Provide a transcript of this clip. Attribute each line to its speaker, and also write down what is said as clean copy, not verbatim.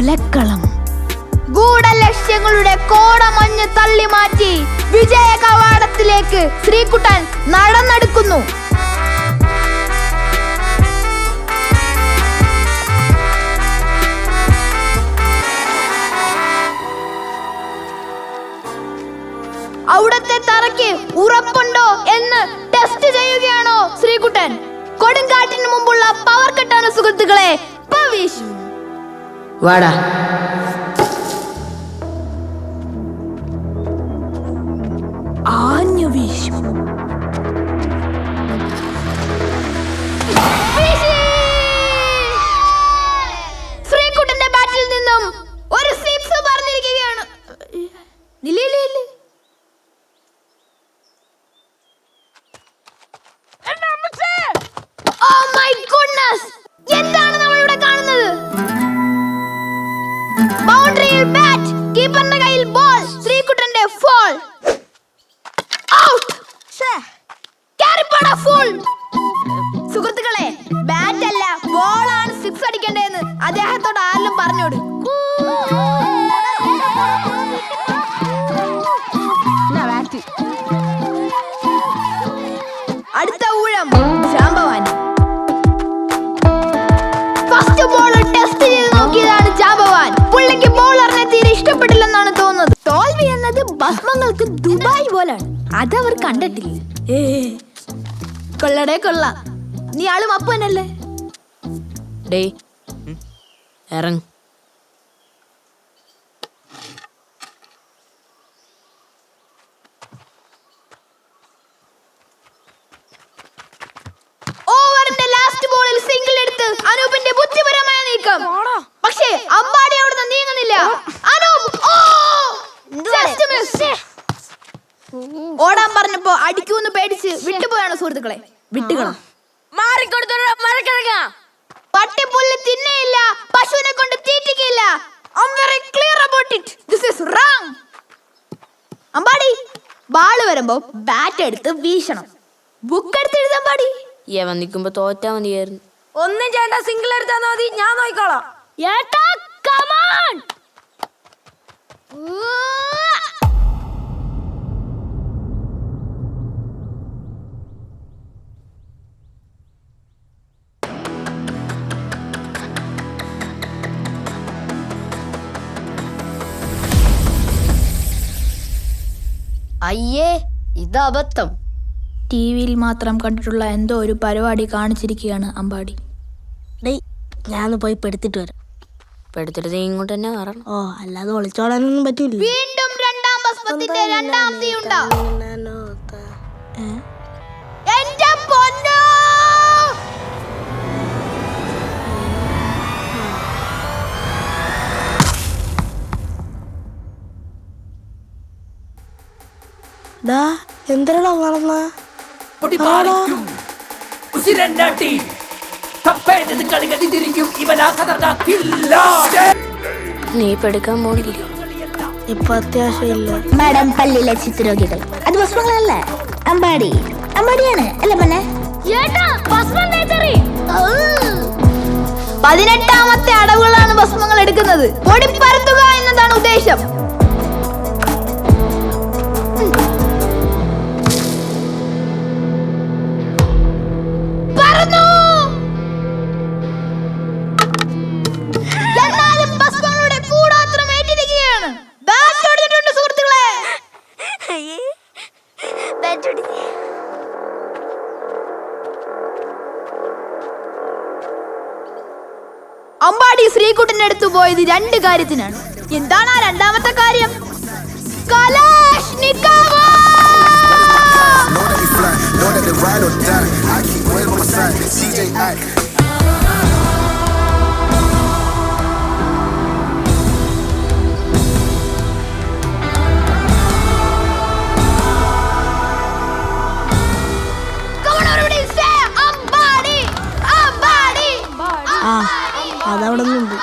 Speaker 1: കൊലക്കളം. ഗൂഢലക്ഷ്യങ്ങളുടെ കോടമഞ്ഞ് തള്ളി മാറ്റി വിജയ കവാടത്തിലേക്ക് ശ്രീകുട്ടൻ നടന്നെടുക്കുന്നു. അവിടത്തെ തറയ്ക്ക് ഉറപ്പുണ്ടോ എന്ന് ടെസ്റ്റ് ചെയ്യുകയാണോ ശ്രീകുട്ടൻ? കൊടുങ്കാറ്റിന് മുമ്പുള്ള പവർ കട്ടാണ് സുഹൃത്തുക്കളെ.
Speaker 2: വാടാ.
Speaker 1: ആഞ്ഞു വീശും. ശ്രീകുട്ടന്റെ ബാറ്റിൽ നിന്നും ഒരു സിക്സ് പറഞ്ഞിരിക്കുകയാണ്. എന്താണ് നമ്മളിവിടെ കാണുന്നത്? ബൗണ്ടറിയിൽ ബാറ്റ്, കീപ്പറിന്റെ കയ്യിൽ ബോൾ, ശ്രീകുട്ടന്റെ ഫോൾ. ഔട്ട്. ഫുൾ. സുഹൃത്തുക്കളെ, ബാറ്റ് അല്ല ബോളാണ് സിക്സ് അടിക്കേണ്ടതെന്ന് അദ്ദേഹത്തോട് ആരെങ്കിലും പറഞ്ഞോട്. അടുത്ത ഊഴം ജാംബവാൻ. ഫസ്റ്റ് ബോൾ ടെസ്റ്റ് ചെയ്ത് നോക്കിയതാണ് ജാംബവാൻ. പുള്ളിക്ക് ബോളറിനെ തീരെ ഇഷ്ടപ്പെട്ടില്ലെന്നാണ് തോന്നുന്നത്. തോൽവി എന്നത് ഭസ്മങ്ങൾക്ക് ദുബായ് പോലാണ്. അതവർ കണ്ടിട്ടില്ല. കൊള്ളടേ കൊള്ള. നീ ആളും അപ്പനല്ലേ?
Speaker 2: ഇറങ്ങ്.
Speaker 1: ഓവറിന്റെ ലാസ്റ്റ് ബോളിൽ സിംഗിൾ എടുത്ത് അനൂപിന്റെ ബുദ്ധിപരമായ നീക്കം. പക്ഷേ അമ്പാടി അവിടുന്ന് നീങ്ങുന്നില്ല. അനൂപ് ഓടാൻ പറഞ്ഞപ്പോ അടിക്കൂന്ന് പേടിച്ച് വിട്ടുപോയാണ് സുഹൃത്തുക്കളെ. വിട്ടുകളാ. പട്ടിപ്പുല്ല് തിന്നയില്ല, പശുവിനെ കൊണ്ട് തീറ്റിക്കില്ല. അമ്പാടി, ബാള് വരുമ്പോ ബാറ്റ് എടുത്ത് വീശണം. ബുക്ക് എടുത്ത് എഴുതാൻ പാടി.
Speaker 2: നിക്കുമ്പോ തോറ്റാ മതിയായിരുന്നു.
Speaker 3: ഒന്നും ചെയ്യണ്ട, സിംഗിൾ എടുത്താ മതി, ഞാൻ നോക്കിക്കോളാം.
Speaker 2: അയ്യേ, ഇത് അബദ്ധം.
Speaker 1: ടിവിയിൽ മാത്രം കണ്ടിട്ടുള്ള എന്തോ ഒരു പരിപാടി കാണിച്ചിരിക്കുകയാണ് അമ്പാടി.
Speaker 3: ഞാൻ പോയി പെടുത്തിട്ട് വരാം.
Speaker 2: പെടുത്തിട്ട് നീ ഇങ്ങോട്ട് തന്നെ വരണം.
Speaker 3: ഓ, അല്ലാതെ ഒളിച്ചോടാനൊന്നും പറ്റൂല.
Speaker 1: വീണ്ടും രണ്ടാം ഭസ്മത്തിന്റെ രണ്ടാം തീയുണ്ടോ? എന്റെ പൊന്നോ!
Speaker 3: എന്തരടാ വളർന്ന
Speaker 2: നീ പെടുക്കാൻ പോണില്ല.
Speaker 3: ഇപ്പൊ അത്യാവശ്യമില്ല.
Speaker 1: മാഡം, പല്ലിലെ ചിത്രരോഗികൾ അത് ഭസ്മങ്ങളല്ല, അമ്പാടി. അമ്പാടിയാണ് അല്ല മന്നെ. 18ാമത്തെ അടവുകളാണ് ഭസ്മങ്ങൾ എടുക്കുന്നത്. പൊടിപ്പരത്തുക എന്നതാണ് ഉദ്ദേശം. അമ്പാടി ശ്രീകുട്ടന്റെ അടുത്ത് പോയത് രണ്ട് കാര്യത്തിനാണ്. എന്താണ് ആ രണ്ടാമത്തെ കാര്യം?
Speaker 3: അതവിടെ നിന്നുണ്ട്.